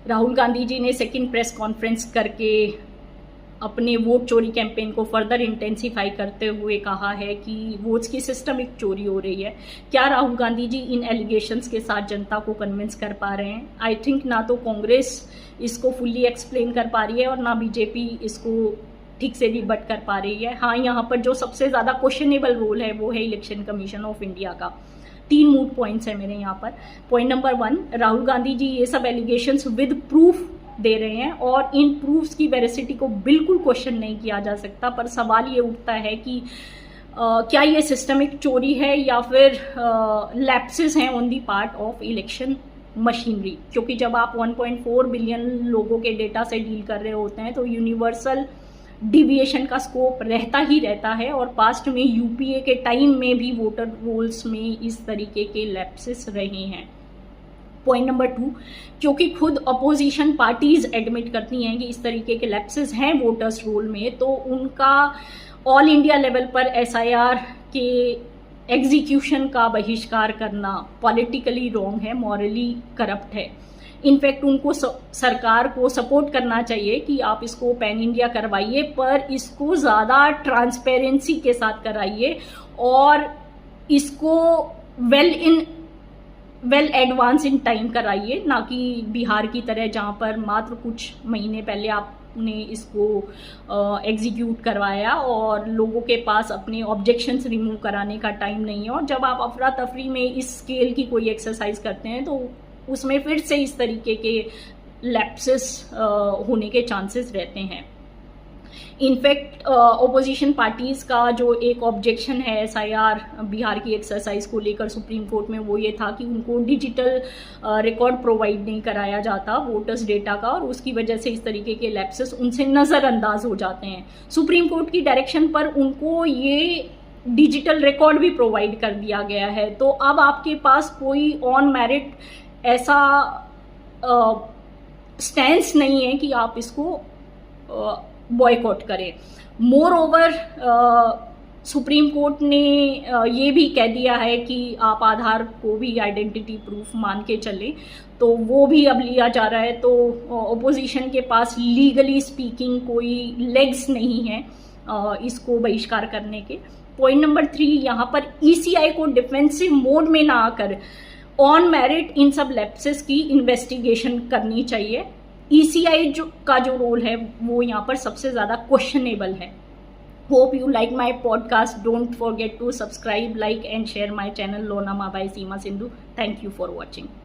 राहुल गांधी जी ने second press conference करके अपने वोट चोरी कैंपेन को फर्दर इंटेंसिफाई करते हुए कहा है कि वोट्स की सिस्टमिक चोरी हो रही है। क्या राहुल गांधी जी इन एलिगेशंस के साथ जनता को कन्विंस कर पा रहे हैं? आई थिंक ना तो कांग्रेस इसको फुल्ली एक्सप्लेन कर पा रही है और ना बीजेपी इसको ठीक से रिबट कर पा रही है। हाँ, यहाँ पर जो सबसे ज़्यादा क्वेश्चनेबल रोल है वो है इलेक्शन कमीशन ऑफ इंडिया का। 3 मूड पॉइंट्स है मेरे यहाँ पर। पॉइंट नंबर 1, राहुल गांधी जी ये सब एलिगेशंस विद प्रूफ दे रहे हैं और इन प्रूफ्स की वेरिसिटी को बिल्कुल क्वेश्चन नहीं किया जा सकता, पर सवाल ये उठता है कि क्या ये सिस्टमिक चोरी है या फिर लैप्सेस हैं on the part of election machinery. क्योंकि जब आप 1.4 बिलियन लोगों के डेटा से डील कर रहे होते हैं तो यूनिवर्सल डिविएशन का स्कोप रहता ही रहता है, और पास्ट में यूपीए के टाइम में भी वोटर रोल्स में इस तरीके के लैप्सेस रहे हैं। पॉइंट नंबर 2, क्योंकि खुद अपोजिशन पार्टीज एडमिट करती हैं कि इस तरीके के लैप्सेस हैं वोटर्स रोल में, तो उनका ऑल इंडिया लेवल पर एसआईआर के एग्जीक्यूशन का बहिष्कार करना पॉलिटिकली रॉन्ग है, मॉरली करप्ट है। इनफैक्ट उनको सरकार को सपोर्ट करना चाहिए कि आप इसको पैन इंडिया करवाइए, पर इसको ज़्यादा ट्रांसपेरेंसी के साथ कराइए और इसको वेल एडवांस इन टाइम कराइए, ना कि बिहार की तरह जहाँ पर मात्र कुछ महीने पहले आपने इसको एग्जीक्यूट करवाया और लोगों के पास अपने ऑब्जेक्शंस रिमूव कराने का टाइम नहीं है। और जब आप अफरा तफरी में इस स्केल की कोई एक्सरसाइज करते हैं तो उसमें फिर से इस तरीके के लैप्सेस होने के चांसेस रहते हैं। इनफैक्ट ओपोजिशन पार्टीज का जो एक ऑब्जेक्शन है एसआईआर बिहार की एक्सरसाइज को लेकर सुप्रीम कोर्ट में, वो ये था कि उनको डिजिटल रिकॉर्ड प्रोवाइड नहीं कराया जाता वोटर्स डेटा का, और उसकी वजह से इस तरीके के लैप्सेस उनसे नज़रअंदाज हो जाते हैं। सुप्रीम कोर्ट की डायरेक्शन पर उनको ये डिजिटल रिकॉर्ड भी प्रोवाइड कर दिया गया है। तो अब आपके पास कोई ऑन मेरिट ऐसा स्टैंस नहीं है कि आप इसको बॉयकॉट करें। मोर ओवर सुप्रीम कोर्ट ने ये भी कह दिया है कि आप आधार को भी आइडेंटिटी प्रूफ मान के चले, तो वो भी अब लिया जा रहा है। तो ओपोजिशन के पास लीगली स्पीकिंग कोई लेग्स नहीं है इसको बहिष्कार करने के। पॉइंट नंबर 3, यहाँ पर ईसीआई को डिफेंसिव मोड में ना आकर ऑन मेरिट इन सब लैप्सेस की इन्वेस्टिगेशन करनी चाहिए। ईसीआई का जो रोल है वो यहाँ पर सबसे ज़्यादा क्वेश्चनेबल है। Hope you like my podcast. Don't forget to subscribe, like and share my channel लोनामा by Seema Sindhu. Thank you for watching.